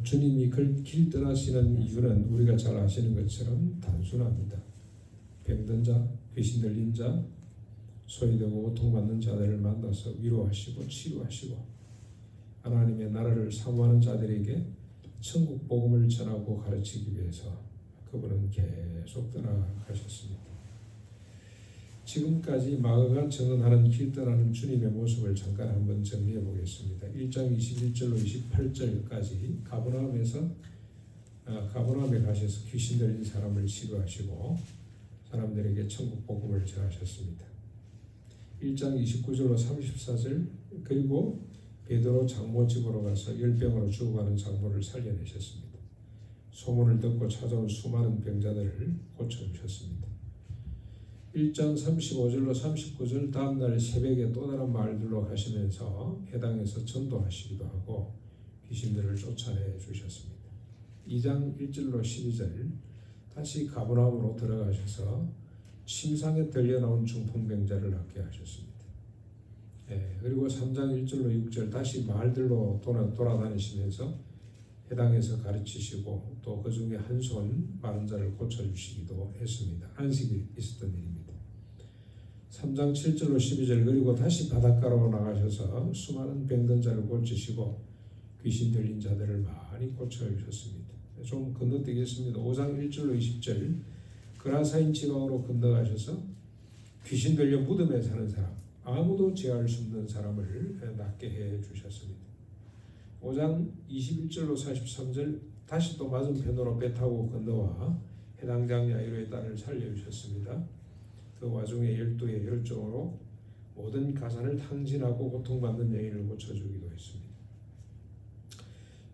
주님이 길 떠나시는 이유는 우리가 잘 아시는 것처럼 단순합니다. 병든 자, 귀신 들린 자, 소외되고 고통받는 자들을 만나서 위로하시고 치유하시고 하나님의 나라를 사모하는 자들에게 천국 복음을 전하고 가르치기 위해서 그분은 계속 떠나가셨습니다. 지금까지 마가가 증언하는 길 떠나는 주님의 모습을 잠깐 한번 정리해 보겠습니다. 1장 21절로 28절까지 가버나움에 가셔서 귀신 들린 사람을 치료하시고 사람들에게 천국 복음을 전하셨습니다. 1장 29절로 34절 그리고 베드로 장모 집으로 가서 열병으로 죽어가는 장모를 살려내셨습니다. 소문을 듣고 찾아온 수많은 병자들을 고쳐주셨습니다. 1장 35절로 39절 다음날 새벽에 또 다른 마을들로 가시면서 해당에서 전도하시기도 하고 귀신들을 쫓아내 주셨습니다. 2장 1절로 12절 다시 가버나움으로 들어가셔서 침상에 들려나온 중풍병자를 낫게 하셨습니다. 그리고 3장 1절로 6절 다시 마을들로 돌아다니시면서 해당에서 가르치시고 또 그 중에 한 손 마른 자를 고쳐주시기도 했습니다. 안식이 있었던 일입니다. 3장 7절로 12절 그리고 다시 바닷가로 나가셔서 수많은 병든 자를 고치시고 귀신 들린 자들을 많이 고쳐주셨습니다. 좀 건너뛰겠습니다. 5장 1절로 20절 그라사인 지방으로 건너가셔서 귀신 들려 무덤에 사는 사람 아무도 제어할 수 없는 사람을 낫게 해주셨습니다. 5장 21절로 43절 다시 또 맞은편으로 배 타고 건너와 해당장 야이로의 딸을 살려주셨습니다. 그 와중에 12의 열정으로 모든 가산을 탕진하고 고통받는 여인을 고쳐주기도 했습니다.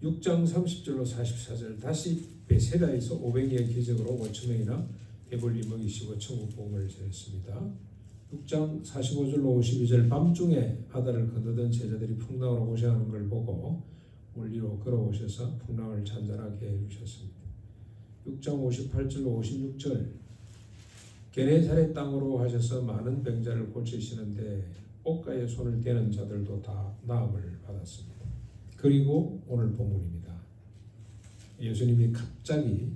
6장 30절로 44절 다시 베세다에서 500여 기적으로 5,000명이나 배불리 먹이시고 천국 복음을 전했습니다. 6장 45절로 52절 밤중에 바다를 건너던 제자들이 풍랑으로 고생하는 걸 보고 물리로 걸어오셔서 풍랑을 잔잔하게 해주셨습니다. 6장 58절로 56절 게네사렛 땅으로 하셔서 많은 병자를 고치시는데 옷가에 손을 대는 자들도 다 나음을 받았습니다. 그리고 오늘 본문입니다. 예수님이 갑자기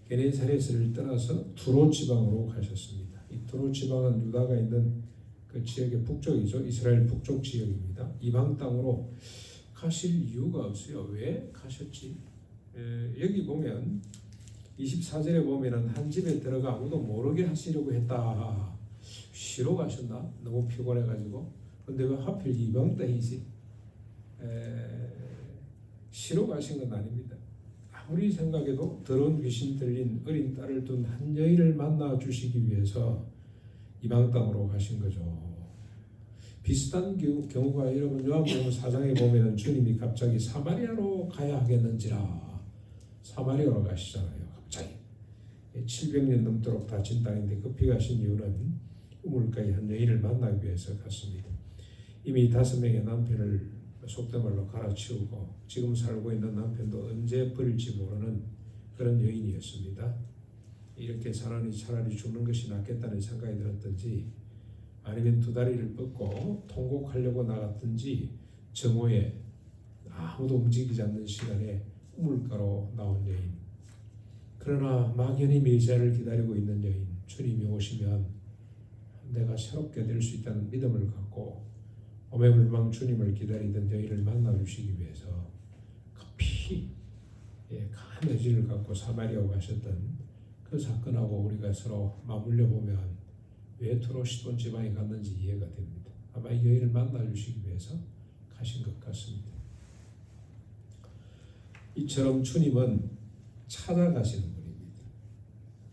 게네사렛을 떠나서 두로 지방으로 가셨습니다. 이 두로 지방은 유다가 있는 그 지역의 북쪽이죠. 이스라엘 북쪽 지역입니다. 이방 땅으로 가실 이유가 없어요. 왜 가셨지? 여기 보면 24절에 보면은 한 집에 들어가 아무도 모르게 하시려고 했다. 쉬러 가셨나? 너무 피곤해가지고. 근데 왜 하필 이방 땅이지? 쉬러 가신 건 아닙니다. 아무리 생각해도 더러운 귀신 들린 어린 딸을 둔 한 여인을 만나 주시기 위해서 이방 땅으로 가신 거죠. 비슷한 경우가 여러분 요한복음 4장에 보면은 주님이 갑자기 사마리아로 가야 하겠는지라 사마리아로 가시잖아요. 갑자기 700년 넘도록 다친 땅인데 급히 가신 이유는 우물가에 한 여인을 만나기 위해서 갔습니다. 이미 5명의 남편을 속된 말로 갈아치우고 지금 살고 있는 남편도 언제 버릴지 모르는 그런 여인이었습니다. 이렇게 사람이 차라리 죽는 것이 낫겠다는 생각이 들었던지 아니면 두 다리를 뻗고 통곡하려고 나갔든지 정오에 아무도 움직이지 않는 시간에 우물가로 나온 여인. 그러나 막연히 메시아를 기다리고 있는 여인. 주님이 오시면 내가 새롭게 될 수 있다는 믿음을 갖고 오매불망 주님을 기다리던 여인을 만나주시기 위해서 급히 큰 의지를 갖고 사마리아로 가셨던 그 사건하고 우리가 서로 맞물려 보면 왜 두로 시돈 지방에 갔는지 이해가 됩니다. 아마 이 여인을 만나주시기 위해서 가신 것 같습니다. 이처럼 주님은 찾아가시는 분입니다.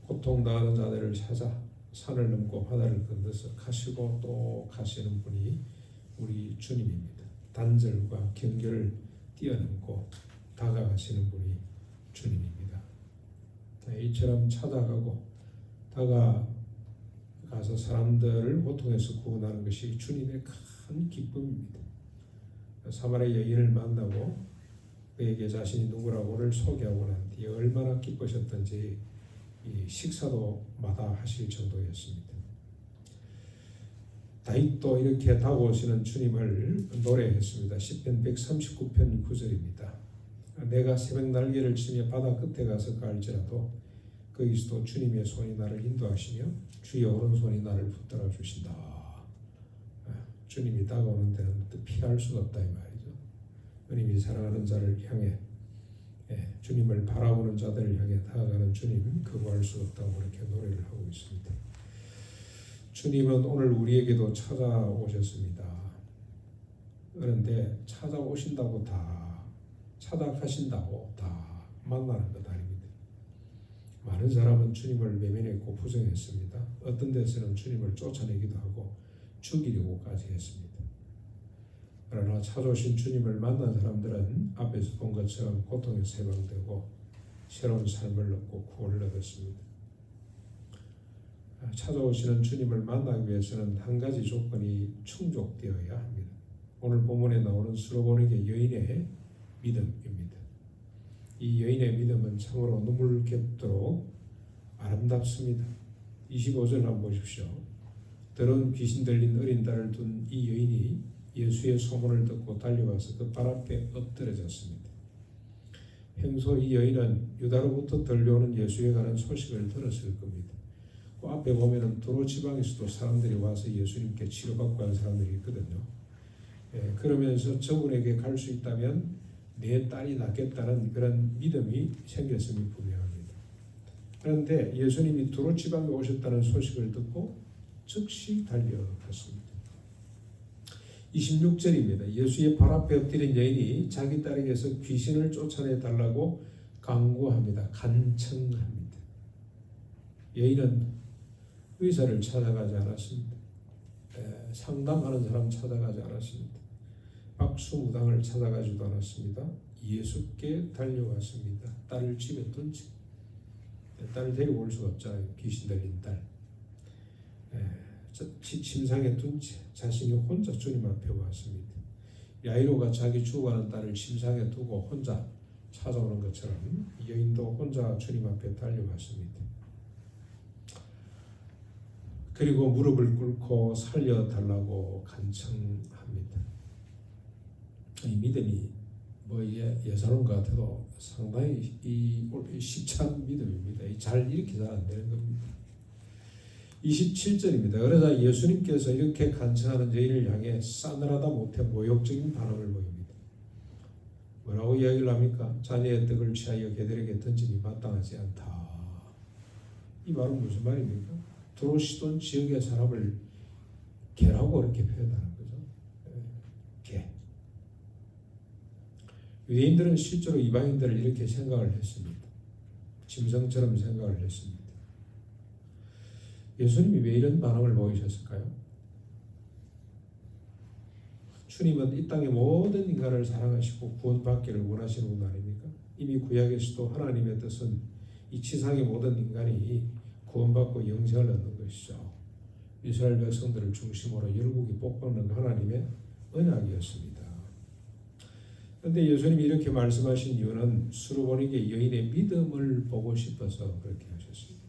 고통당하는 자들을 찾아 산을 넘고 바다를 건너서 가시고 또 가시는 분이 우리 주님입니다. 단절과 경계를 뛰어넘고 다가가시는 분이 주님입니다. 이처럼 찾아가고 다가가서 사람들을 고통에서 구원하는 것이 주님의 큰 기쁨입니다. 사마리아 여인을 만나고 그에게 자신이 누구라고를 소개하고 난 뒤에 얼마나 기쁘셨던지 이 식사도 마다하실 정도였습니다. 다윗도 이렇게 다가오시는 주님을 노래했습니다. 시편 139편 9절입니다. 내가 새벽 날개를 치며 바다 끝에 가서 갈지라도 거기서도 주님의 손이 나를 인도하시며 주의 오른손이 나를 붙들어 주신다. 주님이 다가오는 데는 피할 수가 없다 이 말이죠. 주님이 사랑하는 자를 향해 주님을 바라보는 자들을 향해 다가가는 주님 거부할 수 없다고 그렇게 노래를 하고 있습니다. 주님은 오늘 우리에게도 찾아오셨습니다. 그런데 찾아오신다고 다 찾아가신다고 다 만나는 것 아닙니다. 많은 사람은 주님을 외면했고 부정했습니다. 어떤 데서는 주님을 쫓아내기도 하고 죽이려고까지 했습니다. 그러나 찾아오신 주님을 만난 사람들은 앞에서 본 것처럼 고통에서 해방되고 새로운 삶을 얻고 구원을 얻었습니다. 찾아오시는 주님을 만나기 위해서는 한 가지 조건이 충족되어야 합니다. 오늘 본문에 나오는 스로보니게 여인의 믿음입니다. 이 여인의 믿음은 참으로 눈물겹도록 아름답습니다. 25절 한번 보십시오. 더러운 귀신 들린 어린 딸을 둔 이 여인이 예수의 소문을 듣고 달려와서 그 발 앞에 엎드려졌습니다. 평소 이 여인은 유다로부터 들려오는 예수에 관한 소식을 들었을 겁니다. 그 앞에 보면은 도로 지방에서도 사람들이 와서 예수님께 치료받고 하는 사람들이 있거든요. 그러면서 저분에게 갈 수 있다면 내 딸이 낫겠다는 그런 믿음이 생겼음이 분명합니다. 그런데 예수님이 도로 지방에 오셨다는 소식을 듣고 즉시 달려갔습니다. 26절입니다. 예수의 발 앞에 엎드린 여인이 자기 딸에게서 귀신을 쫓아내달라고 간구합니다. 간청합니다. 여인은 의사를 찾아가지 않았습니다. 상담하는 사람 찾아가지 않았습니다. 박수무당을 찾아가지도 않았습니다. 예수께 달려갔습니다. 딸을 집에 둔 채. 딸을 데리고 올 수가 없잖아요. 귀신 들린 딸. 침상에 둔 채 자신이 혼자 주님 앞에 왔습니다. 야이로가 자기 죽어가는 딸을 침상에 두고 혼자 찾아오는 것처럼 여인도 혼자 주님 앞에 달려갔습니다. 그리고 무릎을 꿇고 살려달라고 간청합니다. 이 믿음이 예사로운 것 같아도 상당히 쉽지 않은 믿음입니다. 이렇게 잘 안 되는 겁니다. 27절입니다. 그러자 예수님께서 이렇게 간청하는 여인을 향해 싸늘하다 못해 모욕적인 반응을 보입니다. 뭐라고 이야기를 합니까? 자녀의 떡을 취하여 개들에게 던짐이 마땅하지 않다. 이 말은 무슨 말입니까? 들어오시던 지역의 사람을 개라고 그렇게 표현하는 거죠. 개. 유대인들은 실제로 이방인들을 이렇게 생각을 했습니다. 짐승처럼 생각을 했습니다. 예수님이 왜 이런 반응을 보이셨을까요? 주님은 이 땅의 모든 인간을 사랑하시고 구원받기를 원하시는 분 아닙니까? 이미 구약에서도 하나님의 뜻은 이 지상의 모든 인간이 구원받고 영생을 얻는 것이죠. 이스라엘 백성들을 중심으로 열국이 복받는 하나님의 언약이었습니다. 그런데 예수님이 이렇게 말씀하신 이유는 수르보니게 여인의 믿음을 보고 싶어서 그렇게 하셨습니다.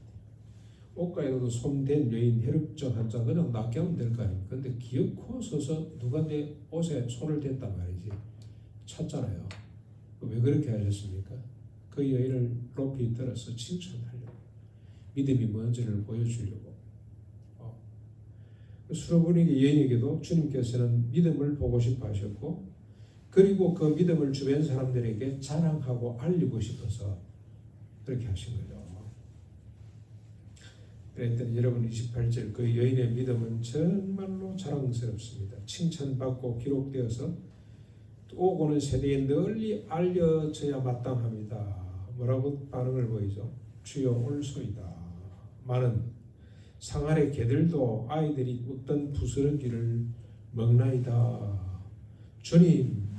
옷가에도 손댄 여인 혈육증 환자 그냥 낫게 하면 될 거 아닙니까? 그런데 기어코 서서 누가 내 옷에 손을 댔단 말이지. 찾잖아요. 왜 그렇게 하셨습니까? 그 여인을 높이 들어서 칭찬하려고. 믿음이 뭔지를 보여주려고. 수르보니게 여인에게도 주님께서는 믿음을 보고 싶어 하셨고 그리고 그 믿음을 주변 사람들에게 자랑하고 알리고 싶어서 그렇게 하신 거죠. 그랬더니 여러분 28절 그 여인의 믿음은 정말로 자랑스럽습니다. 칭찬받고 기록되어서 오고는 세대에 널리 알려져야 마땅합니다. 뭐라고 반응을 보이죠? 주여 올소이다. 많은 상하의 개들도 아이들이 웃던 부스러기를 먹나이다. 주님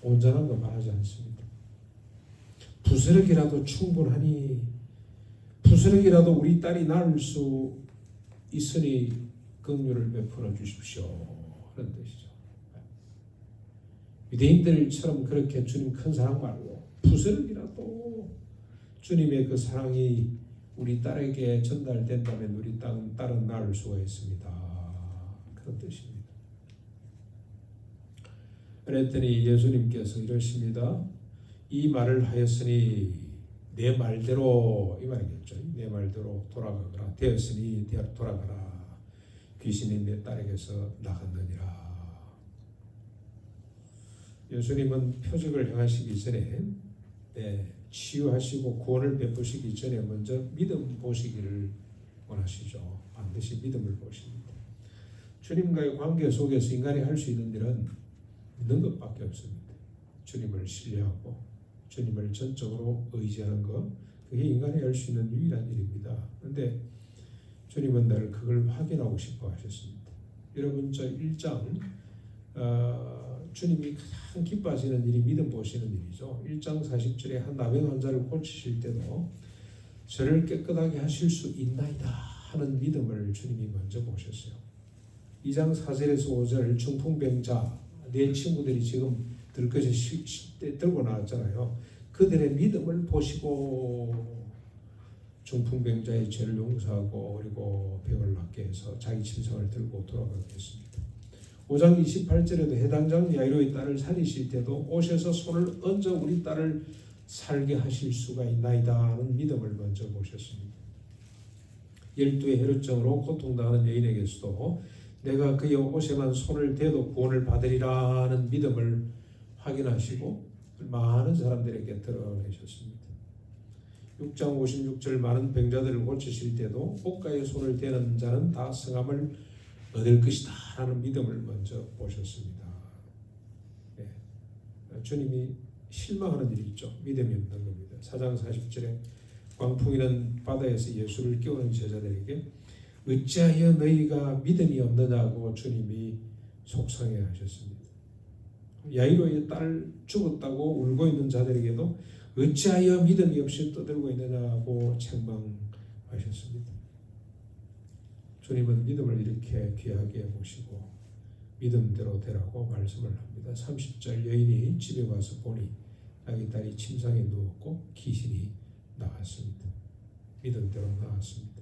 온전한 거 말하지 않습니다. 부스러기라도 충분하니 부스러기라도 우리 딸이 낳을 수 있으니 긍휼을 베풀어 주십시오. 그런 뜻이죠. 유대인들처럼 그렇게 주님 큰 사랑 말고 부스러기라도 주님의 그 사랑이 우리 딸에게 전달된다면 우리 딸은 낳을 수가 있습니다. 그런 뜻입니다. 그랬더니 예수님께서 이러십니다. 이 말을 하였으니 내 말대로 이 말이겠죠. 내 말대로 돌아가거라. 되었으니 돌아가라. 귀신이 내 딸에게서 나갔느니라. 예수님은 표적을 행하시기 전에 치유하시고 구원을 베푸시기 전에 먼저 믿음 보시기를 원하시죠. 반드시 믿음을 보십니다. 주님과의 관계 속에서 인간이 할 수 있는 일은 믿는 것밖에 없습니다. 주님을 신뢰하고 주님을 전적으로 의지하는 것, 그게 인간이 할 수 있는 유일한 일입니다. 그런데 주님은 늘 그걸 확인하고 싶어 하셨습니다. 여러분 저 1장 주님이 가장 기뻐하시는 일이 믿음 보시는 일이죠. 1장 40절에 한 나병 환자를 고치실 때도 저를 깨끗하게 하실 수 있나이다 하는 믿음을 주님이 먼저 보셨어요. 2장 4절에서 5절 중풍병자 내 친구들이 지금 들것에 들고 나왔잖아요. 그들의 믿음을 보시고 중풍병자의 죄를 용서하고 그리고 병을 낫게 해서 자기 침상을 들고 돌아가게 했습니다. 5장 28절에도 해당 장 야이로의 딸을 살리실 때도 오셔서 손을 얹어 우리 딸을 살게 하실 수가 있나이다 하는 믿음을 먼저 보셨습니다. 12의 혈루증으로 고통당하는 여인에게서도 내가 그의 옷에만 손을 대도 구원을 받으리라는 믿음을 확인하시고 많은 사람들에게 드러내셨습니다. 6장 56절 많은 병자들을 고치실 때도 옷가에 손을 대는 자는 다 성함을 얻을 것이다 라는 믿음을 먼저 보셨습니다. 주님이 실망하는 일이 있죠. 믿음이 없는 겁니다. 4장 40절에 광풍이는 바다에서 예수를 깨우는 제자들에게 어찌하여 너희가 믿음이 없느냐고 주님이 속상해 하셨습니다. 야이로의 딸 죽었다고 울고 있는 자들에게도 어찌하여 믿음이 없이 떠들고 있느냐고 책망하셨습니다. 주님은 믿음을 이렇게 귀하게 보시고 믿음대로 되라고 말씀을 합니다. 30절 여인이 집에 와서 보니 자기 딸이 침상에 누웠고 귀신이 나갔습니다. 믿음대로 나왔습니다.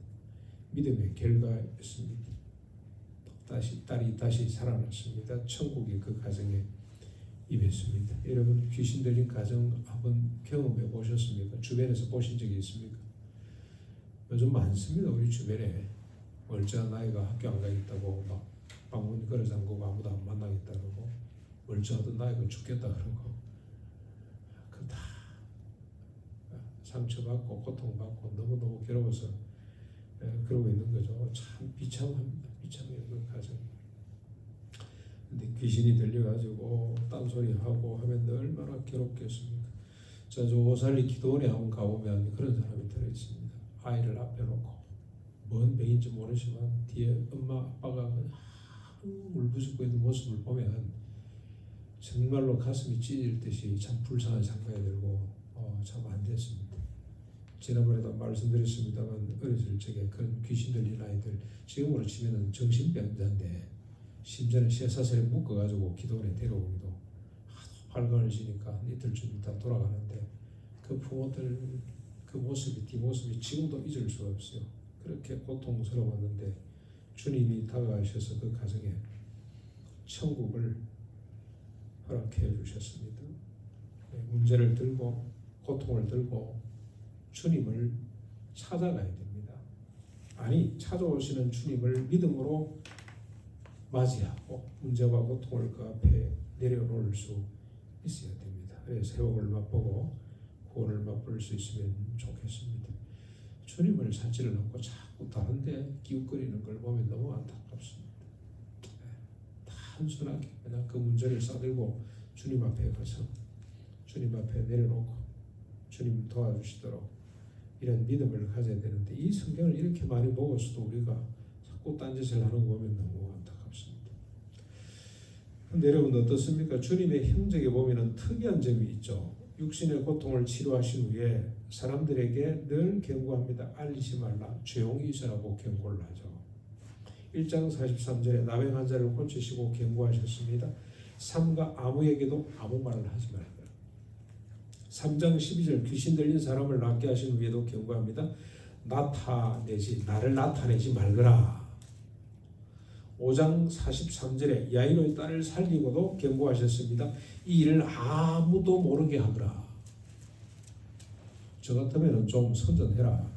믿음의 결과였습니다. 딸이 다시 살아났습니다. 천국이 그 가정에 임했습니다. 여러분 귀신 들린 가정 한번 경험해 보셨습니까? 주변에서 보신 적이 있습니까? 요즘 많습니다. 우리 주변에 멀쩡한 아이가 학교 안 가겠다고 막 방문 걸어 잠그고 아무도 안 만나겠다 그러고 멀쩡하던 아이가 죽겠다 그러고 그 다 상처받고 고통받고 너무너무 괴로워서 그러고 있는 거죠. 참 비참합니다. 비참해요 그 가정이. 근데 귀신이 들려가지고 딴소리하고 하면 얼마나 괴롭겠습니까? 저 오살리 기도원에 한번 가보면 그런 사람이 들어있습니다. 아이를 앞에 놓고 뭔 병인지 모르지만 뒤에 엄마 아빠가 울부짖고 있는 모습을 보면 정말로 가슴이 찢을 듯이 참 불쌍한 생각이 들고 참 안 됐습니다. 지난번에도 말씀드렸습니다만 어렸을 적에 그런 귀신 들린 아이들 지금으로 치면 정신병자인데 심지어는 쇠사슬에 묶어가지고 기도원에 데려오기도 하도 발광을 지니까 이틀쯤 있다 돌아가는데 그 부모들 그 모습이 뒷모습이 지금도 잊을 수가 없어요. 그렇게 고통스러웠는데 주님이 다가가셔서 그 가정에 천국을 허락해 주셨습니다. 문제를 들고 고통을 들고 주님을 찾아가야 됩니다. 아니 찾아오시는 주님을 믿음으로 맞이하고 문제와 고통을 그 앞에 내려놓을 수 있어야 됩니다. 그래서 회복을 맛보고 구원을 맛볼 수 있으면 좋겠습니다. 주님을 찾지를 않고 자꾸 다른데 기웃거리는 걸 보면 너무 안타깝습니다. 단순하게 그냥 그 문제를 싸들고 주님 앞에 가서 주님 앞에 내려놓고 주님 도와주시도록 이런 믿음을 가져야 되는데 이 성경을 이렇게 많이 먹어서도 우리가 자꾸 딴짓을 하는 거 보면 너무 안타깝습니다. 그런데 여러분 어떻습니까? 주님의 행적에 보면 특이한 점이 있죠. 육신의 고통을 치료하신 후에 사람들에게 늘 경고합니다. 알리지 말라. 조용히 있으라고 경고를 하죠. 1장 43절에 나병 환자를 고치시고 경고하셨습니다. 삼가 아무에게도 아무 말을 하지 말라. 3장 12절 귀신 들린 사람을 낫게 하신 후에도 경고합니다. 나를 나타내지 말거라. 5장 43절에 야이로의 딸을 살리고도 경고하셨습니다. 이 일을 아무도 모르게 하거라. 저 같으면 좀 선전해라.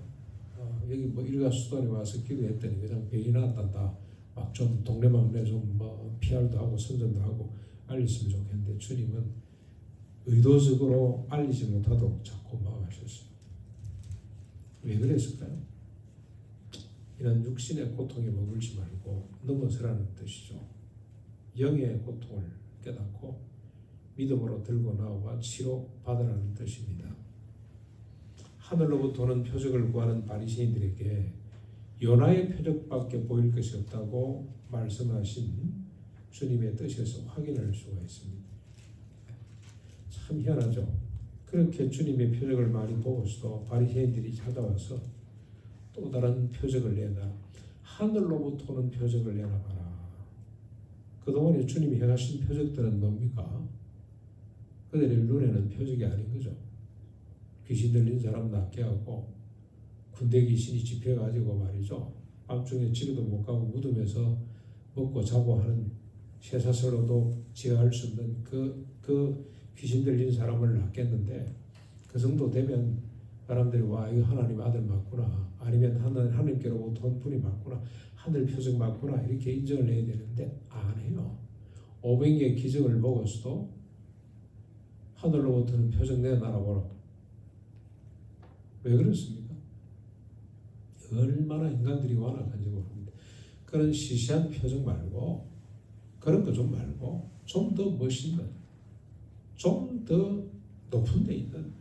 여기 뭐 일가 수단에 와서 기도했더니 그냥 병이 나았단다. 막 좀 동네방네 좀뭐 PR도 하고 선전도 하고 알렸으면 좋겠는데 주님은 의도적으로 알리지 못하도록 자꾸 막으셨어요. 왜 그랬을까요? 이런 육신의 고통에 머물지 말고 넘어서라는 뜻이죠. 영의 고통을 깨닫고 믿음으로 들고 나와 치료받으라는 뜻입니다. 하늘로부터는 표적을 구하는 바리새인들에게 요나의 표적밖에 보일 것이 없다고 말씀하신 주님의 뜻에서 확인할 수가 있습니다. 참 희한하죠. 그렇게 주님의 표적을 많이 보고서도 바리새인들이 찾아와서 또 다른 표적을 내놔. 하늘로부터 오는 표적을 내놔봐라. 그동안에 주님이 행하신 표적들은 뭡니까? 그들의 눈에는 표적이 아닌 거죠. 귀신 들린 사람 낫게 하고 군대 귀신이 집혀가지고 말이죠. 밤중에 집에도 못 가고 무덤에서 먹고 자고 하는 쇠사슬로도 제어할 수 없는 그 귀신 들린 사람을 낫겠는데 그 정도 되면 사람들이 와 이거 하나님 아들 맞구나 아니면 하나님께로부터 온 분이 맞구나 하늘 표적 맞구나 이렇게 인정을 해야 되는데 안 해요. 500개의 기적을 먹었어도 하늘로부터는 표적 내놔라보라. 왜 그렇습니까? 얼마나 인간들이 완악한지 모릅니다. 그런 시시한 표정 말고 그런 거 좀 말고 좀 더 멋있는 좀 더 높은 데 있는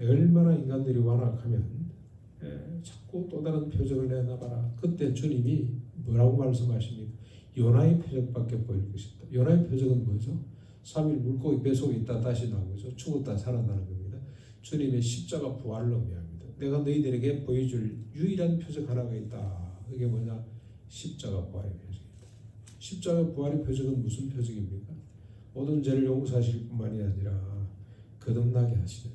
얼마나 인간들이 완악하면 자꾸 또 다른 표적을 내놔봐라. 그때 주님이 뭐라고 말씀하십니까? 요나의 표적밖에 보일 것이다. 요나의 표적은 뭐죠? 3일 물고기 뱃속에 있다 다시 나오죠. 죽었다 살아나는 겁니다. 주님의 십자가 부활을 의미합니다. 내가 너희들에게 보여줄 유일한 표적 하나가 있다. 그게 뭐냐? 십자가 부활의 표적이다. 십자가 부활의 표적은 무슨 표적입니까? 모든 죄를 용서하실 뿐만이 아니라 거듭나게 하시는.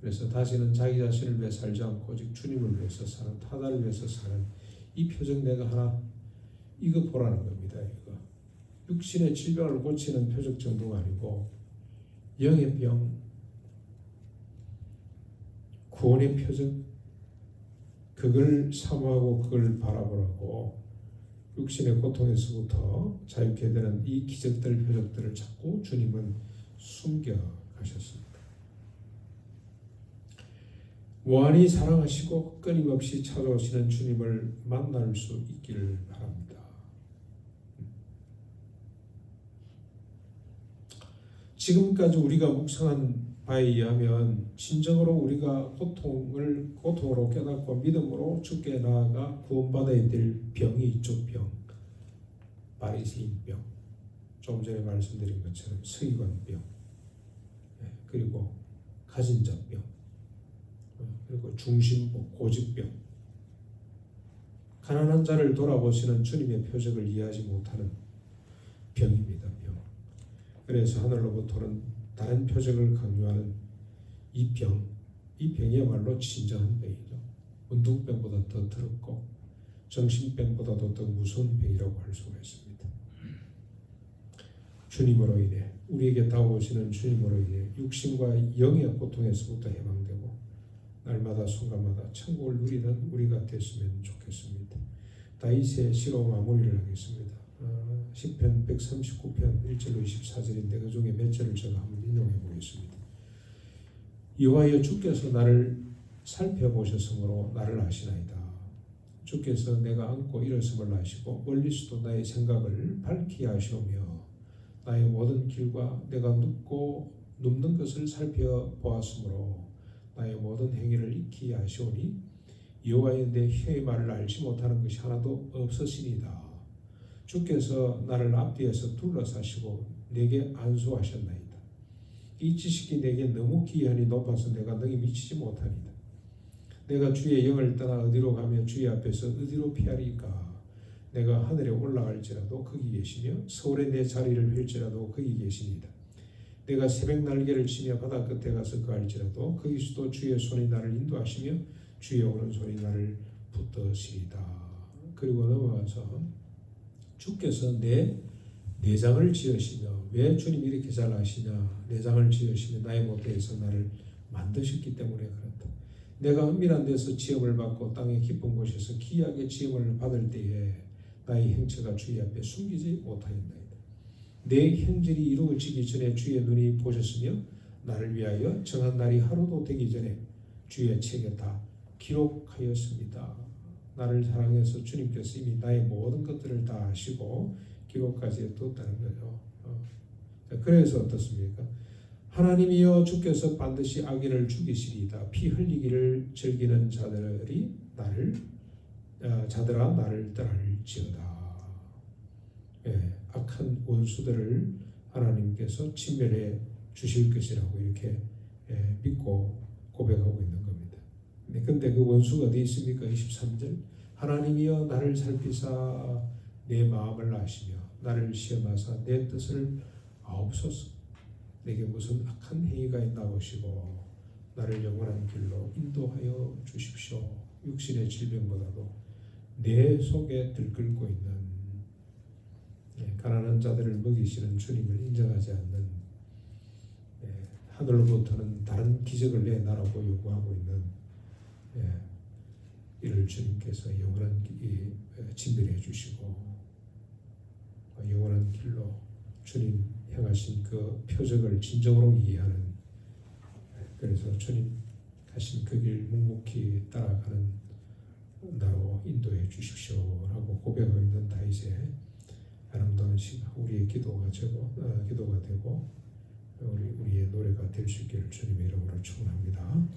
그래서 다시는 자기 자신을 위해 살지 않고 오직 주님을 위해서 사는, 타다를 위해서 사는 이 표적 내가 하나 이거 보라는 겁니다. 이거 육신의 질병을 고치는 표적 정도가 아니고 영의 병 구원의 표적 그걸 사모하고 그걸 바라보라고 육신의 고통에서부터 자유케 되는 이 기적들 표적들을 자꾸 주님은 숨겨 가셨습니다. 무한히 사랑하시고 끊임없이 찾아오시는 주님을 만날 수 있기를 바랍니다. 지금까지 우리가 묵상한 바에 의하면 진정으로 우리가 고통으로 깨닫고 믿음으로 주께 나아가 구원받아야 될 병이 이쪽 병, 바리새인병, 좀 전에 말씀드린 것처럼 서기관병, 그리고 가진자병, 그리고 중심부, 고집병, 가난한 자를 돌아보시는 주님의 표적을 이해하지 못하는 병입니다. 병. 그래서 하늘로부터는 다른 표적을 강요하는 이 병이야말로 진정한 병이죠. 문둥병보다 더 더럽고 정신병보다도 더 무서운 병이라고 할 수가 있습니다. 주님으로 인해 우리에게 다가오시는 주님으로 인해 육신과 영의 고통에서부터 해방되고 날마다 순간마다 천국을 누리는 우리가 됐으면 좋겠습니다. 다윗의 시로 마무리를 하겠습니다. 시편 139편 1절로 24절인데 그 중에 몇 절을 제가 한번 인용해 보겠습니다. 여호와여 주께서 나를 살펴보셨으므로 나를 아시나이다. 주께서 내가 앉고 일어섬을 아시고 멀리서도 나의 생각을 밝히 아시오며 나의 모든 길과 내가 눕는 것을 살펴보았으므로 나의 모든 행위를 익히 아시오니 여호와여 내 혀의 말을 알지 못하는 것이 하나도 없으시니이다. 주께서 나를 앞뒤에서 둘러싸시고 내게 안수하셨나이다. 이 지식이 내게 너무 기이하니 높아서 내가 능히 미치지 못하니이다. 내가 주의 영을 떠나 어디로 가며 주의 앞에서 어디로 피하리까? 내가 하늘에 올라갈지라도 거기 계시며 서울에 내 자리를 펼지라도 거기 계시니이다. 내가 새벽 날개를 치며 바다 끝에 가서 거할지라도 거기서도 주의 손이 나를 인도하시며 주의 오른손이 나를 붙드시리다. 그리고 넘어가서 주께서 내 내장을 지으시며 왜 주님이 이렇게 잘 아시냐? 내장을 지으시며 나의 모태에서 나를 만드셨기 때문에 그렇다. 내가 은밀한 데서 지음을 받고 땅의 깊은 곳에서 기이하게 지음을 받을 때에 나의 행체가 주의 앞에 숨기지 못하였나이다. 내 형질이 이루어지기 전에 주의 눈이 보셨으며 나를 위하여 정한 날이 하루도 되기 전에 주의 책에 다 기록하였습니다. 나를 사랑해서 주님께서 이미 나의 모든 것들을 다 아시고 기록까지 뒀다는 거죠. 그래서 어떻습니까? 하나님이여 주께서 반드시 악인을 죽이시리이다. 피 흘리기를 즐기는 자들아 나를 떠날지어다. 악한 원수들을 하나님께서 진멸해 주실 것이라고 이렇게 믿고 고백하고 있는 겁니다. 근데 그 원수가 어디 있습니까? 23절 하나님이여 나를 살피사 내 마음을 아시며 나를 시험하사 내 뜻을 아옵소서. 내게 무슨 악한 행위가 있나 보시고 나를 영원한 길로 인도하여 주십시오. 육신의 질병보다도 내 속에 들끓고 있는 가난한 자들을 먹이시는 주님을 인정하지 않는 하늘로부터는 다른 기적을 내놔라고 요구하고 있는 이를 주님께서 영원한 진멸해 주시고 영원한 길로 주님 행하신 그 표적을 진정으로 이해하는, 그래서 주님 가신 그 길 묵묵히 따라가는 나로 인도해 주십시오라고 고백하고 있는 다윗의 아름다운 시가 우리의 기도가 되고 우리의 노래가 될 수 있기를 주님의 이름으로 축원합니다.